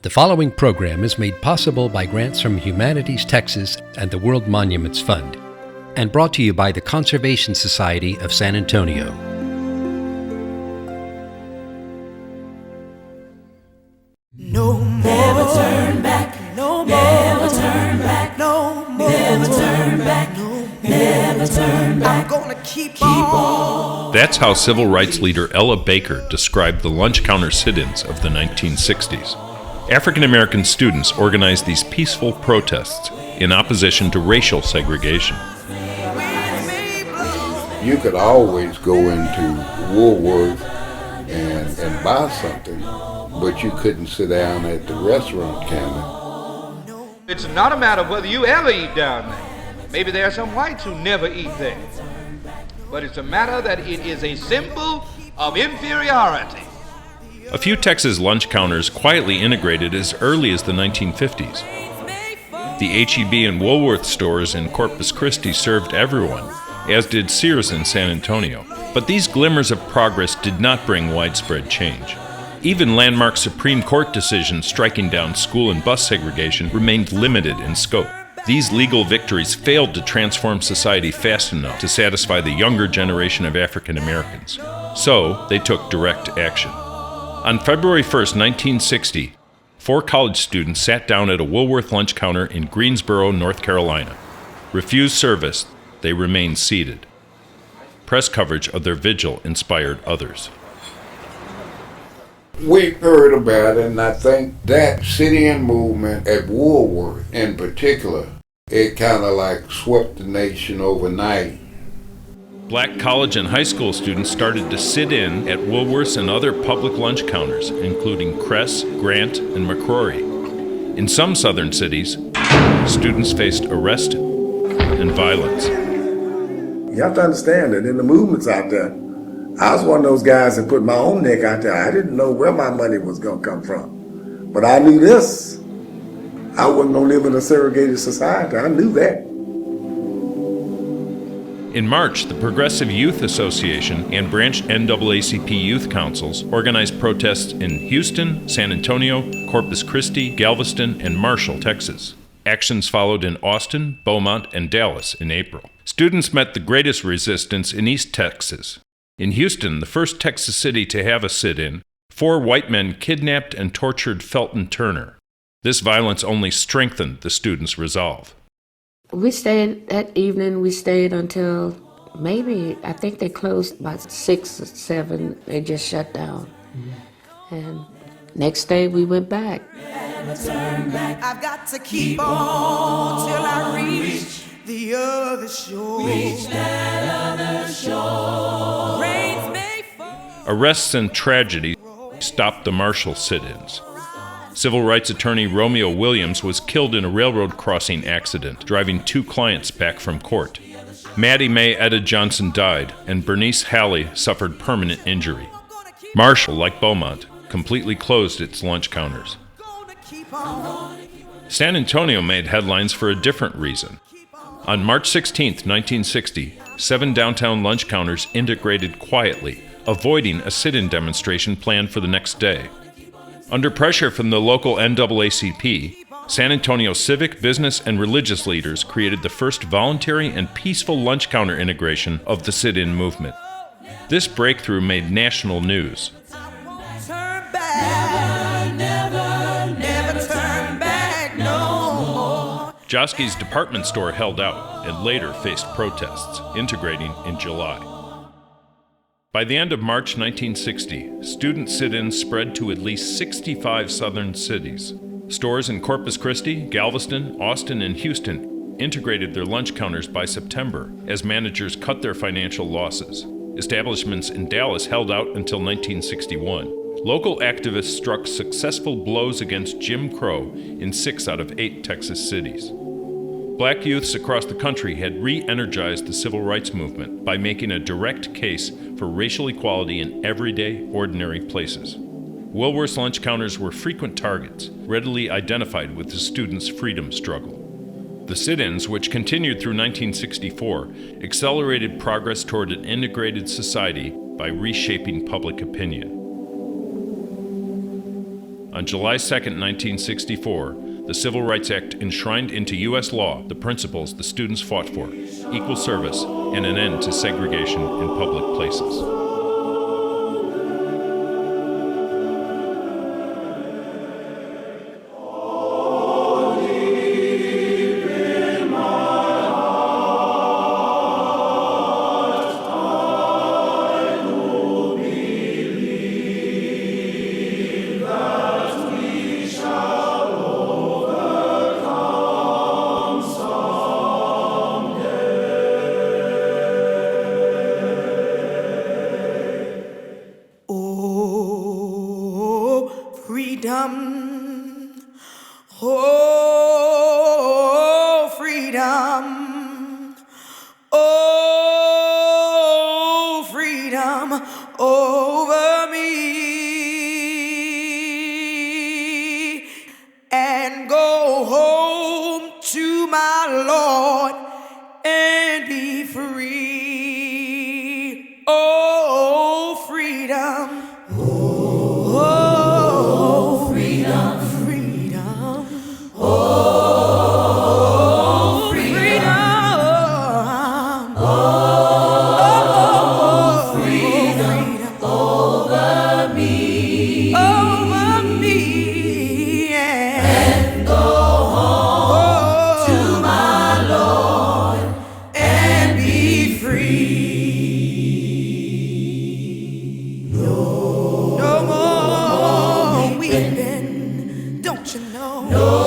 The following program is made possible by grants from Humanities Texas and the World Monuments Fund, and brought to you by the Conservation Society of San Antonio. No more. Never turn back. No more. Never turn back. No more. Never turn back. No. Never turn back. I'm gonna keep on. That's how civil rights leader Ella Baker described the lunch counter sit-ins of the 1960s. African American students organized these peaceful protests in opposition to racial segregation. You could always go into Woolworth and buy something, but you couldn't sit down at the restaurant counter. It's not a matter of whether you ever eat down there. Maybe there are some whites who never eat there. But it's a matter that it is a symbol of inferiority. A few Texas lunch counters quietly integrated as early as the 1950s. The H-E-B and Woolworth stores in Corpus Christi served everyone, as did Sears in San Antonio. But these glimmers of progress did not bring widespread change. Even landmark Supreme Court decisions striking down school and bus segregation remained limited in scope. These legal victories failed to transform society fast enough to satisfy the younger generation of African Americans. So, they took direct action. On February 1st, 1960, 4 college students sat down at a Woolworth lunch counter in Greensboro, North Carolina. Refused service, they remained seated. Press coverage of their vigil inspired others. We heard about it, and I think that sit-in movement at Woolworth in particular, it kind of like swept the nation overnight. Black college and high school students started to sit in at Woolworths and other public lunch counters, including Cress, Grant, and McCrory. In some southern cities, students faced arrest and violence. You have to understand that in the movements out there, I was one of those guys that put my own neck out there. I didn't know where my money was going to come from. But I knew this. I wasn't going to live in a segregated society. I knew that. In March, the Progressive Youth Association and branch NAACP youth councils organized protests in Houston, San Antonio, Corpus Christi, Galveston, and Marshall, Texas. Actions followed in Austin, Beaumont, and Dallas in April. Students met the greatest resistance in East Texas. In Houston, the first Texas city to have a sit-in, 4 white men kidnapped and tortured Felton Turner. This violence only strengthened the students' resolve. We stayed that evening, until maybe, I think they closed by 6 or 7. They just shut down. And next day we went back. Never turn back. I've got to keep on till I reach the other shore. Reach that other shore. Rains may fall. Arrests and tragedy stopped the Marshall sit-ins. Civil rights attorney Romeo Williams was killed in a railroad crossing accident, driving 2 clients back from court. Maddie Mae Etta Johnson died, and Bernice Halley suffered permanent injury. Marshall, like Beaumont, completely closed its lunch counters. San Antonio made headlines for a different reason. On March 16, 1960, 7 downtown lunch counters integrated quietly, avoiding a sit-in demonstration planned for the next day. Under pressure from the local NAACP, San Antonio civic, business, and religious leaders created the first voluntary and peaceful lunch counter integration of the sit-in movement. This breakthrough made national news. Turn back. Never turn back no more. Joske's department store held out and later faced protests, integrating in July. By the end of March 1960, student sit-ins spread to at least 65 southern cities. Stores in Corpus Christi, Galveston, Austin, and Houston integrated their lunch counters by September as managers cut their financial losses. Establishments in Dallas held out until 1961. Local activists struck successful blows against Jim Crow in 6 out of 8 Texas cities. Black youths across the country had re-energized the civil rights movement by making a direct case for racial equality in everyday, ordinary places. Woolworth's lunch counters were frequent targets, readily identified with the students' freedom struggle. The sit-ins, which continued through 1964, accelerated progress toward an integrated society by reshaping public opinion. On July 2, 1964, the Civil Rights Act enshrined into U.S. law the principles the students fought for: equal service and an end to segregation in public places. Oh, freedom. Oh, freedom over me. And go home to my Lord and be free. Oh, freedom. Oh, freedom, freedom. Oh, freedom. Oh, freedom over me. Over me. And go home to my Lord and be free. No more weeping, don't you know? No